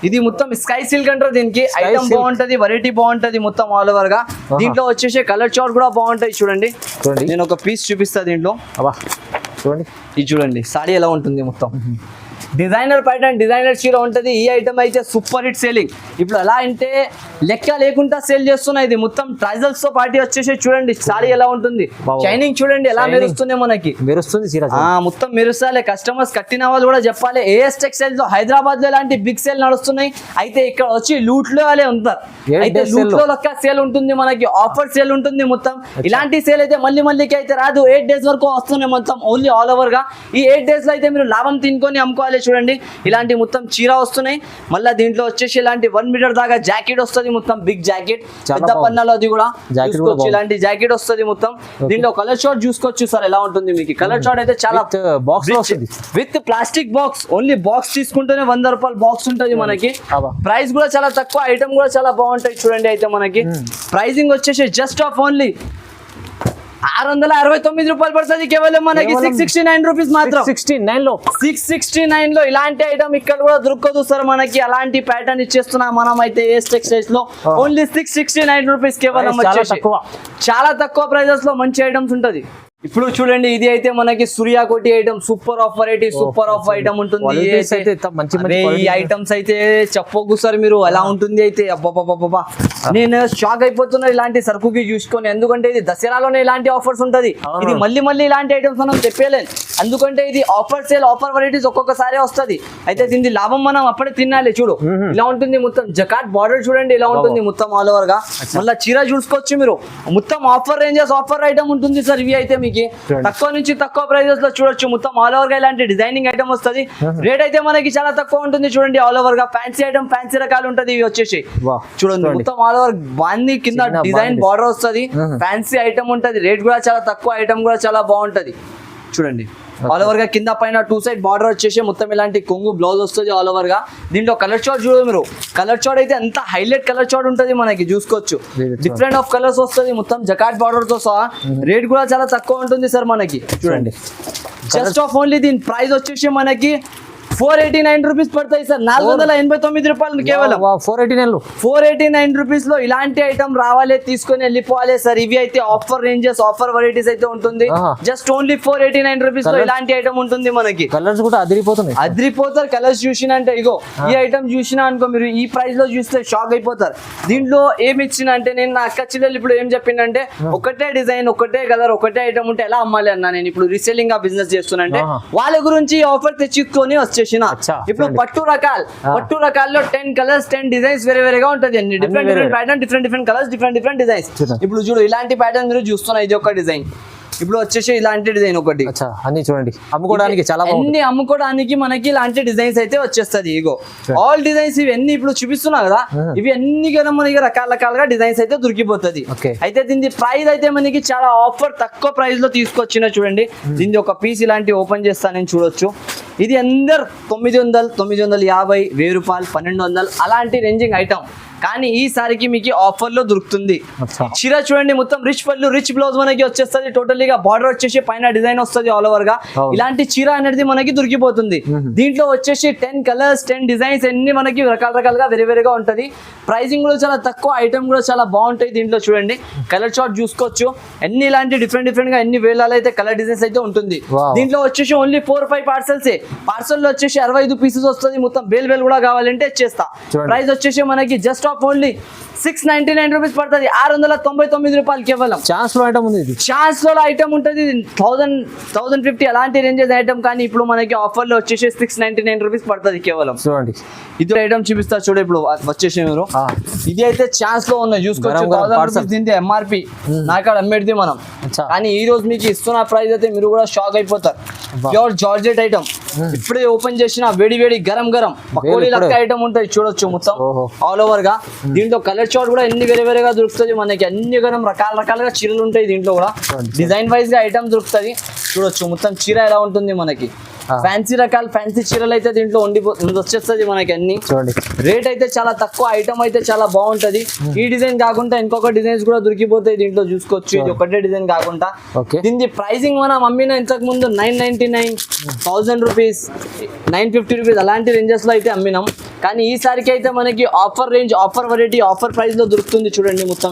ఇది మొత్తం స్కై సిల్క్ అంటారు దీనికి. ఐటమ్ బాగుంటది, వెరైటీ బాగుంటది మొత్తం ఆల్ ఓవర్ గా. దీంట్లో వచ్చేసి కలర్ చార్ట్ కూడా బాగుంటాయి. చూడండి నేను ఒక పీస్ చూపిస్తా దీంట్లో. చూడండి ఇది చూడండి సారీ ఎలా ఉంటుంది. మొత్తం డిజైనర్ ప్యాటర్న్, డిజైనర్ చీర ఉంటుంది. ఈ ఐటమ్ అయితే సూపర్ హిట్ సేలింగ్. ఇప్పుడు ఎలా అంటే లెక్క లేకుండా సేల్ చేస్తున్నాయి. ఇది మొత్తం ట్రైజల్స్ తో పార్టీ వచ్చేసి చూడండి సారీ ఎలా ఉంటుంది. షైనింగ్ చూడండి ఎలా మెరుస్తుంది మనకి. మొత్తం మెరుస్తాలే. కస్టమర్స్ కట్టిన వాళ్ళు కూడా చెప్పాలి. ఏఎస్ టెక్స్టైల్స్ లో హైదరాబాద్ లో ఇలాంటి బిగ్ సేల్ నడుస్తున్నాయి. అయితే ఇక్కడ వచ్చి లూట్ లో వాళ్ళే ఉంటారు. అయితే లూట్ లో లెక్క సేల్ ఉంటుంది మనకి, ఆఫర్ సేల్ ఉంటుంది మొత్తం. ఇలాంటి సేల్ అయితే మళ్ళీకి అయితే రాదు. 8 days వరకు వస్తున్నాయి మొత్తం ఓన్లీ ఆల్ ఓవర్ గా. ఈ 8 days లో అయితే మీరు లాభం తినుకొని అమ్ముకోవాలి. చూడండి ఇలాంటి మొత్తం చీర వస్తున్నాయి. మళ్ళీ దీంట్లో వచ్చేసి ఇలాంటి 1 మీటర్ దాకా జాకెట్ వస్తుంది. మొత్తం బిగ్ జాకెట్, పెద్ద పన్నాలో అది కూడా ఇలాంటి జాకెట్ వస్తుంది మొత్తం. దీంట్లో కలర్ షార్ట్ చూసుకోవచ్చు సార్ ఎలా ఉంటుంది మీకు. కలర్ షార్ట్ అయితే చాలా box with plastic box. Only box తీసుకుంటేనే 100 రూపాయలు బాక్స్ ఉంటుంది మనకి. ప్రైస్ కూడా చాలా తక్కువ, ఐటమ్ కూడా చాలా బాగుంటాయి. చూడండి అయితే మనకి ప్రైసింగ్ వచ్చేసి జస్ట్ ఆఫ్ ఓన్లీ 669 రూపాయలు పడుతుంది కేవలం మనకి. 669 రూపీస్ మాత్రం. 669 లో ఇలాంటి ఐటమ్ ఇక్కడ కూడా దొరకదు సార్ మనకి. అలాంటి ప్యాటర్న్ ఇచ్చేస్తున్నాం మనం అయితే ఏఎస్ టెక్స్టైల్స్ లో. ఓన్లీ 669 రూపీస్ కేవలం. చాలా తక్కువ ప్రైజెస్ లో మంచి ఐటమ్స్ ఉంటది. ఇప్పుడు చూడండి ఇది అయితే మనకి సూర్యాకోటి item, super of variety, super of item ఉంటుంది. ఈ ఐటమ్స్ అయితే చెప్పొద్దు సార్ మీరు ఎలా ఉంటుంది. అయితే అబ్బాబ్బాబ్బా నేను షాక్ అయిపోతున్నా ఇలాంటి సరుకుకి చూసుకొని, ఎందుకంటే ఇది దసరాలోనే ఇలాంటి ఆఫర్స్ ఉంటది. ఇది మళ్ళీ ఇలాంటి ఐటమ్స్ మనం చెప్పలేం, ఎందుకంటే ఇది ఆఫర్ సేల్, ఆఫర్ వెరైటీస్ ఒక్కొక్కసారి వస్తది. అయితే దీని లాభం మనం అప్పుడే తినాలి. చూడు ఇలా ఉంటుంది మొత్తం, జకాట్ బార్డర్ చూడండి ఇలా ఉంటుంది మొత్తం ఆల్ ఓవర్ గా. మళ్ళీ చీర చూసుకోవచ్చు మీరు, మొత్తం ఆఫర్ రేంజెస్, ఆఫర్ ఐటమ్ ఉంటుంది సార్. ఇవి అయితే మీకు తక్కువ నుంచి తక్కువ ప్రైజెస్ లో చూడొచ్చు. మొత్తం ఆల్ ఓవర్ గా ఇలాంటి డిజైనింగ్ ఐటమ్ వస్తుంది. రేట్ అయితే మనకి చాలా తక్కువ ఉంటుంది చూడండి. ఆల్ ఓవర్ గా ఫ్యాన్సీ ఐటమ్, ఫ్యాన్సీ రకాలు ఉంటది. ఇవి వచ్చేసి చూడండి మొత్తం ఆల్ ఓవర్ బాంది కింద డిజైన్ బార్డర్ వస్తుంది. ఫ్యాన్సీ ఐటమ్ ఉంటది. రేట్ కూడా చాలా తక్కువ, ఐటమ్ కూడా చాలా బాగుంటది. చూడండి ఆల్ ఓవర్ గా కింద పైన 2 సైడ్ బార్డర్ వచ్చేసి మొత్తం ఇలాంటి కొంగు బ్లౌజ్ వస్తుంది ఆల్ ఓవర్ గా. దీంట్లో కలర్ చార్ట్ చూడండి మీరు, కలర్ చార్ట్ అయితే ఎంత హైలైట్ కలర్ చార్ట్ ఉంటుంది మనకి చూసుకోవచ్చు. డిఫరెంట్ ఆఫ్ కలర్స్ వస్తుంది మొత్తం జకాట్ బార్డర్ తో సహా. రేట్ కూడా చాలా తక్కువ ఉంటుంది సార్ మనకి. చూడండి జస్ట్ ఆఫ్ ఓన్లీ దీని ప్రైస్ వచ్చేసి మనకి 489 రూపీస్ పడతాయి సార్. 489 రూపాయలు కేవలం. 489 రూపీస్ లో ఇలాంటి ఐటమ్ రావాలి, తీసుకొని వెళ్ళిపోవాలి సార్. ఇవి అయితే ఆఫర్ రేంజెస్, ఆఫర్ వెరైటీస్ అయితే ఉంటుంది. జస్ట్ ఓన్లీ 489 రూపీస్ లో ఇలాంటి ఐటమ్ ఉంటుంది మనకి. కలర్స్ కూడా అదిరిపోతారు కలర్స్ చూసిన అంటే. ఇగో ఈ ఐటమ్ చూసినా అనుకో మీరు, ఈ ప్రైస్ లో చూస్తే షాక్ అయిపోతారు. దీంట్లో ఏమి ఇచ్చిన అంటే, నేను నా అక్క చెల్లెలు ఇప్పుడు ఏం చెప్పిందంటే, ఒకటే డిజైన్, ఒకటే కలర్, ఒకటే ఐటమ్ ఉంటే ఎలా అమ్మాలి అన్నా. నేను ఇప్పుడు రీసెల్లింగ్ గా బిజినెస్ చేస్తున్నా, వాళ్ళ గురించి ఆఫర్ తెచ్చుకొని వచ్చేసి ఇప్పుడు పట్టు రకాల్లో 10 కలర్స్ 10 డిజైన్స్ వేరేగా ఉంటది. Different pattern, different colours, different designs. ఇప్పుడు చూడు ఇలాంటి ప్యాటర్న్ మీరు చూస్తున్నా, ఇది ఒక డిజైన్. ఇప్పుడు వచ్చేసి ఇలాంటి డిజైన్ ఒకటి. అన్ని చూడండి అమ్ముకోవడానికి చాలా అన్ని అమ్ముకోవడానికి మనకి ఇలాంటి డిజైన్స్ అయితే వచ్చేస్తుంది. ఇగో ఆల్ డిజైన్స్ ఇవన్నీ ఇప్పుడు చూపిస్తున్నా కదా, ఇవి అన్ని కదా మనకి రకాలుగా డిజైన్స్ అయితే దొరికిపోతుంది. అయితే దీని ప్రైస్ అయితే మనకి చాలా ఆఫర్ తక్కువ ప్రైస్ లో తీసుకొచ్చిన. చూడండి దీని ఒక పీస్ ఇలాంటి ఓపెన్ చేస్తా నేను, చూడొచ్చు. ఇది అందరు 900, 950, 1000 రూపాయలు, 1200 అలాంటి రేంజింగ్ ఐటమ్. కానీ ఈసారికి మీకు ఆఫర్ లో దొరుకుతుంది. చీర చూడండి మొత్తం రిచ్ పళ్ళు, రిచ్ బ్లౌజ్ మనకి వచ్చేస్తుంది. టోటల్గా బార్డర్ వచ్చేసి పైన డిజైన్ వస్తుంది ఆల్ ఓవర్ గా. ఇలాంటి చీర అనేది మనకి దొరికిపోతుంది. దీంట్లో వచ్చేసి 10 కలర్స్ 10 డిజైన్స్ అన్ని మనకి రకాలుగా వేరేగా ఉంటది. ప్రైసింగ్ కూడా చాలా తక్కువ, ఐటమ్ కూడా చాలా బాగుంటాయి. దీంట్లో చూడండి కలర్ చార్ట్ చూసుకోవచ్చు. అన్ని ఇలాంటి డిఫరెంట్ గా ఎన్ని వేలాలు అయితే కలర్ డిజైన్స్ అయితే ఉంటుంది. దీంట్లో వచ్చేసి ఓన్లీ 4-5 పార్సల్స్. పార్సల్ లో వచ్చేసి 65 పీసెస్ వస్తుంది. మొత్తం బేల్ కూడా కావాలంటే చేస్తా. ప్రైస్ వచ్చేసి మనకి జస్ట్ ఆఫ్ ఓన్లీ 699 రూపీస్ పడుతుంది. 699 రూపాయలు కేవలం. ఛాన్స్ లో ఐటమ్ ఉంది, ఛాన్స్ లో ఐటమ్ ఉంటుంది. 1000-1050 అలాంటి రేంజెస్ ఐటమ్. కానీ ఇప్పుడు మనకి ఆఫర్ లో వచ్చేసి 699 రూపీస్ పడుతుంది కేవలం. చూడండి ఇది ఐటమ్ చూపిస్తా చూడు. ఇప్పుడు వచ్చేసి మీరు ఇది అయితే ఛాన్స్ లో ఉన్నాయి చూసుకోవచ్చు. 1000 రూపీస్ దీంతో ఎంఆర్పి నాకు అమ్మేది మనం. కానీ ఈ రోజు మీకు ఇస్తున్న ప్రైస్ అయితే మీరు కూడా షాక్ అయిపోతారు. Pure georgette item. ఇప్పుడే ఓపెన్ చేసిన వేడి గరం పకోడీ లెక్క ఐటమ్ ఉంటుంది చూడొచ్చు మొత్తం ఆల్ ఓవర్ గా. దీంట్లో కలర్ చార్ట్ కూడా ఎన్ని వేరేగా దొరుకుతుంది మనకి. అన్ని గరం రకాలుగా చీరలు ఉంటాయి. దీంట్లో కూడా డిజైన్ వైజ్ గా ఐటమ్ దొరుకుతుంది చూడొచ్చు. మొత్తం చీర ఎలా ఉంటుంది మనకి. ఫ్యాన్సీ రకాలు, ఫ్యాన్సీ చీరలు అయితే దీంట్లో వచ్చేస్తుంది మనకి అన్ని. రేట్ అయితే చాలా తక్కువ, ఐటమ్ అయితే చాలా బాగుంటది. ఈ డిజైన్ కాకుండా ఇంకొక డిజైన్స్ కూడా దొరికిపోతాయి దీంట్లో చూసుకోవచ్చు. ఇది ఒకటే డిజైన్ కాకుండా దీని ప్రైసింగ్ మనం అమ్మిన ఇంతకు ముందు 999, 1000 రూపీస్, 950 రూపీస్ అలాంటి రేంజెస్ లో అయితే అమ్మినాం. కానీ ఈసారికి అయితే మనకి offer range, offer variety, offer price లో దొరుకుతుంది చూడండి మొత్తం.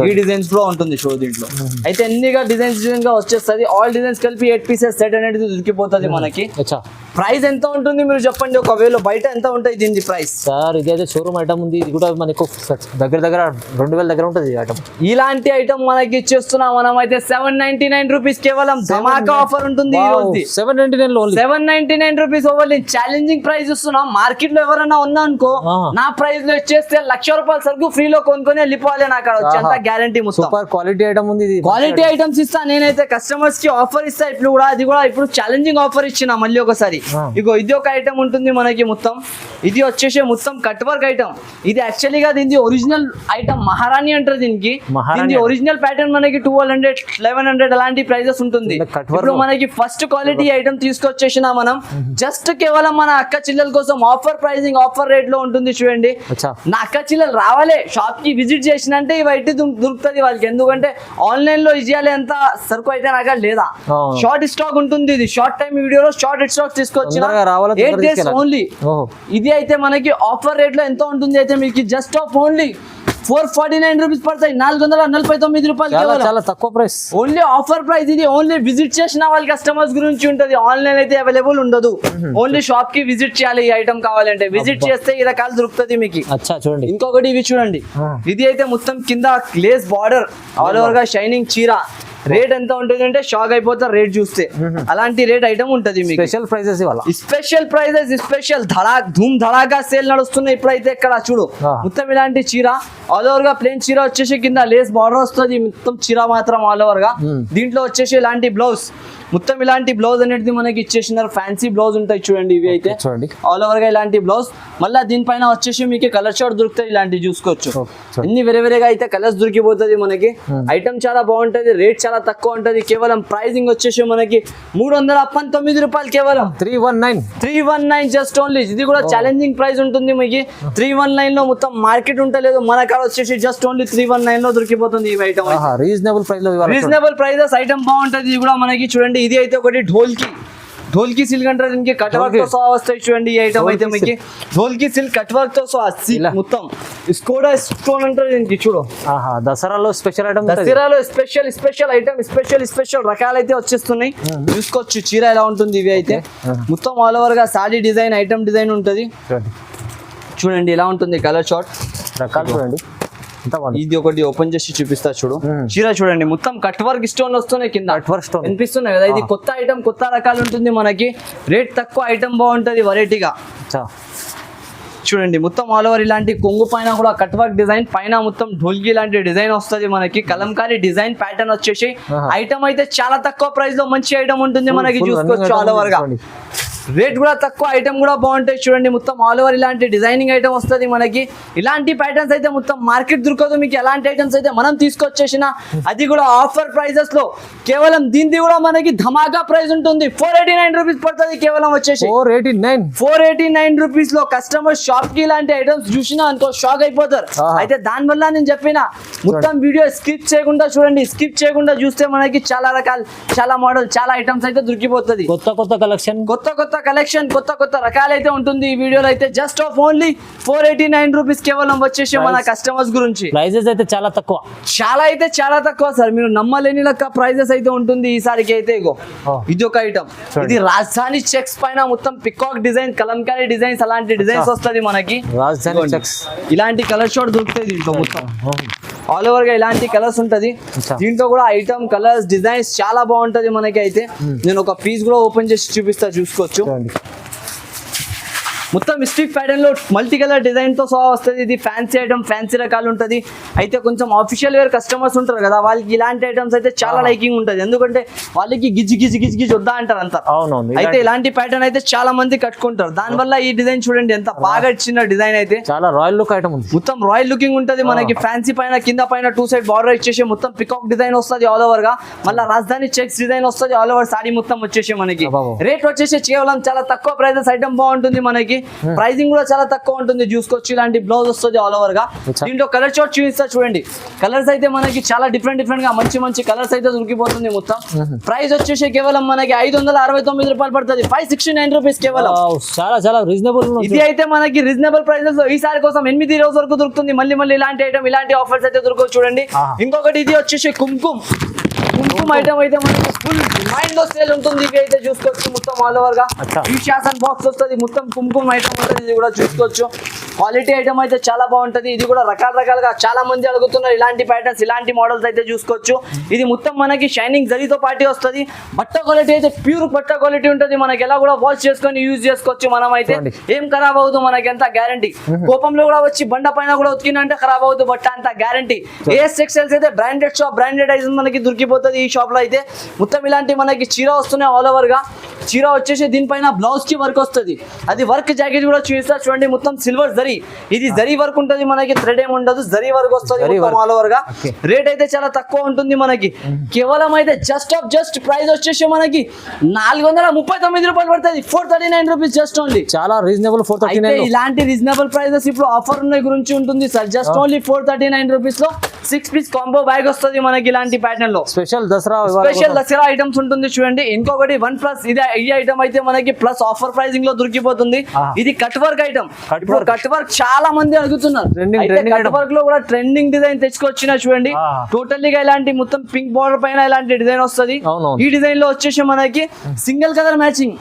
ఈ డిజైన్స్ లో ఉంటుంది చూడు. దీంట్లో అయితే ఎన్నిగా డిజైన్స్ గా వచ్చేస్తుంది. ఆల్ డిజైన్స్ కలిపి 8 పీసెస్ సెట్ అనేది దొరికిపోతుంది మనకి. ప్రైస్ ఎంత ఉంటుంది మీరు చెప్పండి. ఒకవేళ బయట ఎంత ఉంటుంది దీని ప్రైస్? సార్ ఇదైతే షోరూమ్ ఐటమ్ ఉంది. ఇది కూడా మనకు దగ్గర 2000 దగ్గర ఉంటుంది ఐటమ్. ఇలాంటి ఐటమ్ మనకి ఇచ్చేస్తున్నాం మనం అయితే 799 రూపీస్ కేవలం. ధమాకా ఆఫర్ ఉంటుంది ఈ రోజు. 799 రూపీస్ ఓన్లీ. ఛాలెంజింగ్ ప్రైస్ ఇస్తున్నాం. మార్కెట్ లో ఎవరైనా ఉన్నా అనుకో, నా ప్రైస్ లో ఇచ్చేస్తే 1,00,000 రూపాయలు సరుకు ఫ్రీలో కొనుక్కొని వెళ్ళిపోవాలి. నాకు వచ్చి అంత గ్యారంటీ. సూపర్ క్వాలిటీ ఐటమ్ ఉంది. క్వాలిటీ ఐటమ్స్ ఇస్తా నేనైతే, కస్టమర్స్ కి ఆఫర్ ఇస్తా. ఇప్పుడు కూడా అది కూడా ఇప్పుడు ఛాలెంజింగ్ ఆఫర్ ఇచ్చిన మళ్ళీ ఒకసారి. ఇగో ఇది ఒక ఐటమ్ ఉంటుంది మనకి మొత్తం. ఇది వచ్చేసి మొత్తం కట్ వర్క్ ఐటమ్. ఇది యాక్చువల్లీగా దీని ఒరిజినల్ ఐటమ్ మహారాణి అంటారు దీనికి. దీని ఒరిజినల్ ప్యాటర్న్ మనకి 1200, 1100 అలాంటి ప్రైజెస్ ఉంటుంది. ఇప్పుడు మనకి ఫస్ట్ క్వాలిటీ ఐటమ్ తీసుకొచ్చేసిన మనం. జస్ట్ కేవలం మన అక్క చెల్లెల కోసం ఆఫర్ ప్రైజింగ్, ఆఫర్ రేట్ లో ఉంటుంది చూడండి. నా అక్క చెల్లెలు రావాలి షాప్ కి విజిట్ చేసినంటే ఇవి అయితే దొరుకుతుంది వాళ్ళకి. ఎందుకంటే ఆన్లైన్ లో ఇవ్వాలి అంత సరుకు అయితే నాకు లేదా. షార్ట్ స్టాక్ ఉంటుంది. ఇది షార్ట్ టైం వీడియోలో షార్ట్ స్టాక్ తీసుకొచ్చిన 8 days ఓన్లీ. ఇది అయితే మనకి ఆఫర్ రేట్ లో ఎంత ఉంటుంది అయితే మీకు జస్ట్ ఆఫ్ ఓన్లీ 449 రూపీస్ పడతాయి, 449 రూపాయలు చాలా కేవలం. చాలా తక్కువ ప్రైస్. ఓన్లీ ఆఫర్ ప్రైస్ ఇది. ఓన్లీ విజిట్ చేసిన వాళ్ళ కస్టమర్స్ గురించి ఉంటది, ఆన్లైన్ అయితే అవైలబుల్ ఉండదు. ఓన్లీ షాప్ కి విజిట్ చేయాలి ఈ ఐటమ్ కావాలంటే. విజిట్ చేస్తే ఈ రకాలు దొరుకుతుంది మీకు. అచ్చా చూడండి, ఇంకొకటి ఇవి చూడండి, ఇది అయితే మొత్తం కింద లేస్ బార్డర్ ఆల్ ఓవర్ గా షైనింగ్ చీర. రేట్ ఎంత ఉంటుంది అంటే షాక్ అయిపోతారు రేట్ చూస్తే. అలాంటి రేట్ ఐటమ్ ఉంటది మీకు. స్పెషల్ ప్రైజెస్ ఇవాళ, స్పెషల్ ప్రైజెస్, స్పెషల్ ధూమ్ ధడాకా సేల్ నడుస్తున్నాయి ఇప్పుడైతే. ఇక్కడ చూడు మొత్తం ఇలాంటి చీర ఆల్ ఓవర్ గా ప్లేన్ చీర వచ్చేసి కింద లేస్ బార్డర్ వస్తుంది, మొత్తం చీర మాత్రం ఆల్ ఓవర్ గా. దీంట్లో వచ్చేసి ఇలాంటి బ్లౌజ్, మొత్తం ఇలాంటి బ్లౌజ్ అనేది మనకి ఇచ్చేసినారు. ఫ్యాన్సీ బ్లౌజ్ ఉంటాయి చూడండి ఇవి అయితే చూడండి ఆల్ ఓవర్ గా ఇలాంటి బ్లౌజ్. మళ్ళీ దీనిపైన వచ్చేసి మీకు కలర్ షార్ట్ దొరుకుతాయి, ఇలాంటి చూసుకోవచ్చు. అన్ని వేరే వేరేగా అయితే కలర్స్ దొరికిపోతుంది మనకి. ఐటమ్ చాలా బాగుంటది, రేట్ చాలా తక్కువ ఉంటది. కేవలం ప్రైజింగ్ వచ్చేసి మనకి 319 రూపాయలు కేవలం. 319 జస్ట్ ఓన్లీ. ఇది కూడా ఛాలెంజింగ్ ప్రైస్ ఉంటుంది మీకు. 319 లో మొత్తం మార్కెట్ ఉంటలేదు, మన కాడ వచ్చేసి జస్ట్ ఓన్లీ 319 లో దొరికిపోతుంది ఈ ఐటమ్. రీజనబుల్ ప్రైస్ లో, రీజనబుల్ ప్రైజెస్ ఐటమ్ బాగుంటది. ఇది కూడా మనకి చూడండి, ఇది అయితే ఒకటి ఢోల్కి సిల్క్ అంటారు దీనికి. కట్ వర్క్ తో సహా వస్తాయి చూడండి ఈ ఐటమ్ అయితే మీకు. ఢోల్కి సిల్క్ కట్ వర్క్ తో సహా మొత్తం స్కోడా స్టోన్ అంటారు దీనికి. చూడు దసరాలో స్పెషల్ ఐటమ్, దసరాలో స్పెషల్ ఐటమ్, స్పెషల్ రకాలు అయితే వచ్చేస్తున్నాయి. చూసుకోవచ్చు చీర ఎలా ఉంటుంది. ఇవి అయితే మొత్తం ఆల్ ఓవర్ గా సాడీ డిజైన్, ఐటమ్ డిజైన్ ఉంటది. చూడండి ఎలా ఉంటుంది కలర్ షార్ట్ రకాలు చూడండి. ఇది ఒకటి ఓపెన్ చేసి చూపిస్తా చూడు. చీర చూడండి మొత్తం కట్ వర్క్ స్టోన్ వస్తున్నాయి కింద, కట్ వర్క్ స్టోన్ కనిపిస్తున్నాయి కదా. ఇది కొత్త ఐటమ్, కొత్త రకాలు ఉంటుంది మనకి. రేట్ తక్కువ, ఐటమ్ బాగుంటది వెరైటీగా. చూడండి మొత్తం ఆల్ ఓవర్ ఇలాంటి కొంగు పైన కూడా కట్ వర్క్ డిజైన్, పైన మొత్తం ఢోల్కి లాంటి డిజైన్ వస్తుంది మనకి. కలంకారీ డిజైన్ ప్యాటర్న్ వచ్చేసి ఐటమ్ అయితే చాలా తక్కువ ప్రైస్ లో మంచి ఐటమ్ ఉంటుంది మనకి. చూసుకోవచ్చు ఆల్ ఓవర్ గా. రేట్ కూడా తక్కువ, ఐటమ్ కూడా బాగుంటాయి చూడండి. మొత్తం ఆల్ ఓవర్ ఇలాంటి డిజైనింగ్ ఐటమ్ వస్తుంది మనకి. ఇలాంటి ప్యాటర్న్స్ అయితే మొత్తం మార్కెట్ దొరకదు మీకు. ఎలాంటి ఐటమ్స్ అయితే మనం తీసుకొచ్చేసిన, అది కూడా ఆఫర్ ప్రైజెస్ లో. కేవలం దీనిది కూడా మనకి ధమాకా ప్రైస్ ఉంటుంది. 489 రూపీస్ పడుతుంది కేవలం వచ్చేసి. 489 రూపీస్ లో కస్టమర్ షాప్ కి ఇలాంటి ఐటమ్స్ చూసినా అనుకో షాక్ అయిపోతారు. అయితే దాని వల్ల నేను చెప్పిన మొత్తం వీడియో స్కిప్ చేయకుండా చూడండి. స్కిప్ చేయకుండా చూస్తే మనకి చాలా రకాలు, చాలా మోడల్, చాలా ఐటమ్స్ అయితే దొరికిపోతుంది. కొత్త కలెక్షన్, కొత్త రకాలు అయితే ఉంటుంది ఈ వీడియోలో అయితే. జస్ట్ ఆఫ్ ఓన్లీ 489 రూపీస్ కేవలం వచ్చేసి మన కస్టమర్స్ గురించి. ప్రైజెస్ అయితే చాలా తక్కువ, చాలా తక్కువ సార్. మీరు నమ్మలేని లెక్క ప్రైజెస్ అయితే ఉంటుంది ఈసారికి అయితే. ఇగో ఇది ఒక ఐటమ్, ఇది రాజధాని చెక్స్ పైన మొత్తం పికాక్ డిజైన్, కలంకారీ డిజైన్స్, అలాంటి డిజైన్స్ వస్తుంది మనకి. రాజధాని చెక్స్ ఇలాంటి కలర్ షార్ట్ దొరుకుతాయి దీంట్లో. మొత్తం ఆల్ ఓవర్ గా ఇలాంటి కలర్స్ ఉంటది దీంట్లో కూడా. ఐటమ్, కలర్స్, డిజైన్స్ చాలా బాగుంటది మనకి అయితే. నేను ఒక పీస్ కూడా ఓపెన్ చేసి చూపిస్తా, చూసుకోవచ్చు. మొత్తం స్టిక్ ప్యాటర్న్ లో మల్టీ కలర్ డిజైన్ తో సహా వస్తుంది. ఇది ఫ్యాన్సీ ఐటమ్, ఫ్యాన్సీ రకాలు ఉంటది. అయితే కొంచెం ఆఫీషియల్ వేర్ కస్టమర్స్ ఉంటారు కదా, వాళ్ళకి ఇలాంటి ఐటమ్స్ అయితే చాలా లైకింగ్ ఉంటది. ఎందుకంటే వాళ్ళకి గిజ్ వద్దా అంటారు అంతా. అయితే ఇలాంటి ప్యాటర్న్ అయితే చాలా మంది కట్టుకుంటారు. దాని వల్ల ఈ డిజైన్ చూడండి ఎంత బాగా ఇచ్చిన డిజైన్ అయితే. చాలా రాయల్ లుక్ ఐటమ్, మొత్తం రాయల్ లుకింగ్ ఉంటది మనకి. ఫ్యాన్సీ పైన కింద పైన 2 సైడ్ బార్డర్ ఇచ్చేసి మొత్తం పికాక్ డిజైన్ వస్తుంది ఆల్ ఓవర్ గా. మళ్ళీ రాజధాని చెక్స్ డిజైన్ వస్తుంది ఆల్ ఓవర్ సాడీ మొత్తం వచ్చేసి మనకి. రేట్ వచ్చేసి కేవలం చాలా తక్కువ ప్రైజెస్. ఐటమ్ బాగుంటుంది మనకి, ప్రైజింగ్ కూడా చాలా తక్కువ ఉంటుంది. చూసుకోవచ్చు ఇలాంటి బ్లౌజ్ వస్తుంది ఆల్ ఓవర్ గా. దీంట్లో కలర్ చార్ట్ చూపిస్తా చూడండి. కలర్స్ అయితే మనకి చాలా డిఫరెంట్ గా మంచి కలర్స్ అయితే దొరికిపోతుంది మొత్తం. ప్రైస్ వచ్చేసి కేవలం మనకి 569 రూపాయలు పడుతుంది. 569 రూపీస్ కేవలం. చాలా రీజనబుల్. ఇది అయితే మనకి రీజనబుల్ ప్రైసెస్ లో ఈసారి కోసం 8 రోజుల వరకు దొరుకుతుంది. మళ్ళీ ఇలాంటి ఐటమ్, ఇలాంటి ఆఫర్స్ అయితే దొరకవు చూడండి. ఇంకొకటి ఇది వచ్చేసి కుంకుమ ఐటమ్ అయితే మనకి ఫుల్ మైండ్ లో సేల్ ఉంటుంది. ఇవి అయితే చూసుకోవచ్చు మొత్తం ఆల్ ఓవర్ గా. ఈ శాసన్ బాక్స్ వస్తుంది మొత్తం కుంకుమ ఐటమ్ ఉంటుంది. ఇది కూడా చూసుకోవచ్చు. క్వాలిటీ ఐటమ్ అయితే చాలా బాగుంటది. ఇది కూడా రకాలుగా చాలా మంది అడుగుతున్నారు ఇలాంటి ప్యాటర్న్స్, ఇలాంటి మోడల్స్ అయితే చూసుకోవచ్చు. ఇది మొత్తం మనకి షైనింగ్ జరీతో పాటు వస్తుంది. బట్ట క్వాలిటీ అయితే ప్యూర్ బట్ట క్వాలిటీ ఉంటుంది. మనకి ఎలా కూడా వాష్ చేసుకొని యూజ్ చేసుకోవచ్చు. మనం అయితే ఏం ఖరాబ్ అవుతుంది మనకి ఎంత గ్యారంటీ. కోపంలో కూడా వచ్చి బండ పైన కూడా ఉతికినంటే ఖరాబ్ అవుతుంది బట్ట, అంత గ్యారంటీ. ఏఎస్ టెక్స్టైల్స్ అయితే బ్రాండెడ్ షాప్, బ్రాండెడ్ ఐటమ్స్ మనకి దొరికిపోతుంది ఈ షాప్ లో అయితే. మొత్తం ఇలాంటి మనకి చీర వస్తున్నాయి ఆల్ ఓవర్ గా. చీర వచ్చేసి దీనిపైన బ్లౌజ్ కి వర్క్ వస్తుంది. అది వర్క్ జాకెట్ కూడా చూపిస్తా చూడండి. మొత్తం సిల్వర్ జరీ, ఇది జరీ వర్క్ ఉంటుంది మనకి. థ్రెడ్ ఏమి ఉండదు, జరీ వర్క్ వస్తుంది ఆల్ ఓవర్ గా. రేట్ అయితే చాలా తక్కువ ఉంటుంది మనకి. కేవలం అయితే జస్ట్ ప్రైస్ వచ్చేసి మనకి 439 రూపాయలు పడుతుంది. 439 రూపీస్ జస్ట్ ఓన్లీ. చాలా రీజనబుల్. 439. ఇలాంటి రీజనబుల్ ప్రైజెస్ ఇప్పుడు ఆఫర్ ఉన్న గురించి ఉంటుంది సార్. జస్ట్ ఓన్లీ 439 రూపీస్ లో 6 పీస్ కాంబో బ్యాగ్ వస్తుంది మనకి ఇలాంటి ప్యాటర్న్ లో. Special Dasara special Dasara items ఉంటుంది చూడండి. ఇంకొకటి 1+ ఈ ఐటమ్ అయితే మనకి ప్లస్ ఆఫర్ ప్రైసింగ్ లో దొరికిపోతుంది. ఇది కట్ వర్క్ ఐటమ్. ఇప్పుడు కట్ వర్క్ చాలా మంది అడుగుతున్నారు. కట్ వర్క్ లో కూడా ట్రెండింగ్ డిజైన్ తెచ్చుకొచ్చిన చూడండి. టోటల్లీగా ఇలాంటి మొత్తం పింక్ బార్డర్ పైన ఇలాంటి డిజైన్ వస్తుంది. ఈ డిజైన్ లో వచ్చేసి మనకి సింగిల్ కలర్ మ్యాచింగ్.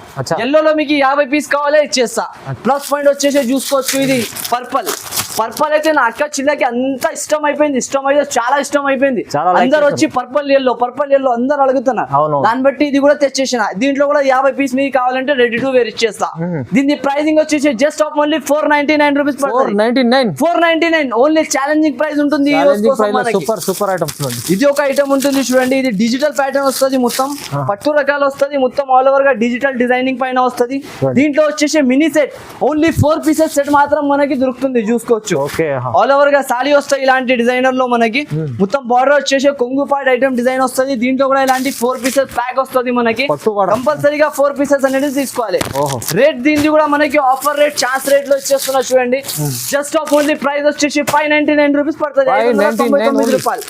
ఎల్లో లో మీకు 50 పీస్ కావాలే ఇచ్చేస్తా. ప్లస్ పాయింట్ వచ్చేసి చూసుకోవచ్చు. ఇది పర్పల్ అయితే నా అక్క చిల్లకి అంత ఇష్టం అయిపోయింది. ఇష్టం అయితే చాలా ఇష్టం అయిపోయింది. అందరు వచ్చి పర్పల్ ఎల్లో అందరు అడుగుతున్నారు. దాన్ని బట్టి ఇది కూడా తెచ్చేసిన. దీంట్లో కూడా 50 పీస్ మీకు కావాలంటే రెడీ టు వేర్ ఇచ్చేస్తా. దీని ప్రైసింగ్ వచ్చేసి just of only 499 rupees. 499 only. Challenging price ఉంటుంది. Super items. ఇది ఒక ఐటమ్ ఉంటుంది చూడండి. ఇది డిజిటల్ ప్యాటర్న్ వస్తుంది. మొత్తం పట్టు రకాలు వస్తుంది. మొత్తం ఆల్ ఓవర్ గా డిజిటల్ డిజైనింగ్ పైన వస్తుంది. దీంట్లో వచ్చేసి mini set only 4 pieces set మాత్రం మనకి దొరుకుతుంది. చూసుకోవచ్చు. ఆల్ ఓవర్ గా సారీ వస్తాయి ఇలాంటి డిజైనర్ లో మనకి. మొత్తం బార్డర్ వచ్చేసి కొంగు పార్ట్ ఐటమ్ డిజైన్ వస్తుంది. దీంట్లో కూడా ఇలాంటి 4 పీసెస్ ప్యాక్ వస్తుంది మనకి. కంపల్సరీగా 4 పీసెస్ అనేది తీసుకోవాలి. రేట్ దీనికి కూడా మనకి ఆఫర్ రేట్ ఛాన్స్ రేట్ లో ఇచ్చేస్తున్నా చూడండి. జస్ట్ ఆఫ్ ఓన్లీ ప్రైస్ వచ్చేసి 599 రూపీస్ పడుతుంది. 599 రూపాయలు.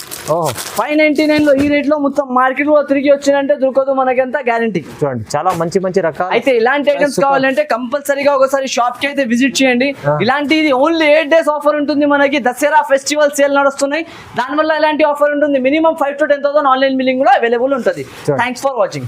599 లో ఈ రేట్ లో మొత్తం మార్కెట్ లో తిరిగి వచ్చిందంటే దొరకదు మనకి. అంత గ్యారంటీ. చూడండి చాలా మంచి రకాలు. అయితే ఇలాంటి ఐటమ్స్ కావాలంటే కంపల్సరీగా ఒకసారి షాప్ కి అయితే విజిట్ చేయండి. ఇలాంటి ఓన్లీ 8 days ఆఫర్ ఉంటుంది మనకి. దసరా ఫెస్టివల్ సేల్ నడుస్తున్నాయి. దానివల్ల ఇలాంటి ఆఫర్ ఉంటుంది. మినిమం 5 to 10,000 ఆన్లైన్ బిల్లింగ్ కూడా అవైలబుల్ ఉంటుంది. Thanks for watching.